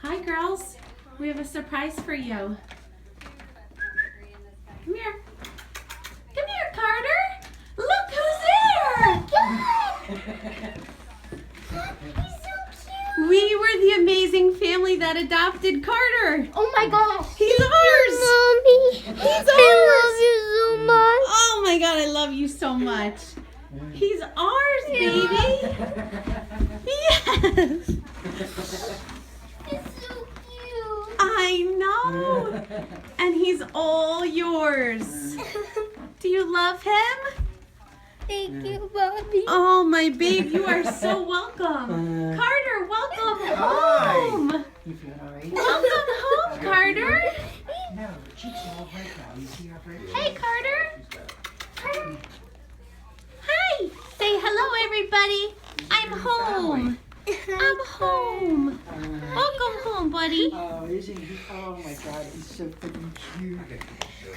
Hi, girls. We have a surprise for you. Come here. Come here, Carter. Look who's there. He's so cute. We were the amazing family that adopted Carter. Oh my gosh. He's ours. Mommy. He's I love you so much. Oh my God, I love you so much. He's ours, baby. Yes. He's so cute. I know. And he's all yours. Do you love him? Thank you, Mommy. Oh, my babe, you are so welcome. Carter, welcome home. You feeling all right? Welcome home, Carter. No, her cheeks are all right now. You see her right? Hey, Carter. Hi. Say hello, everybody. I'm home. I'm home. Welcome home, buddy. Oh, isn't he? Oh my God, he's so freaking cute.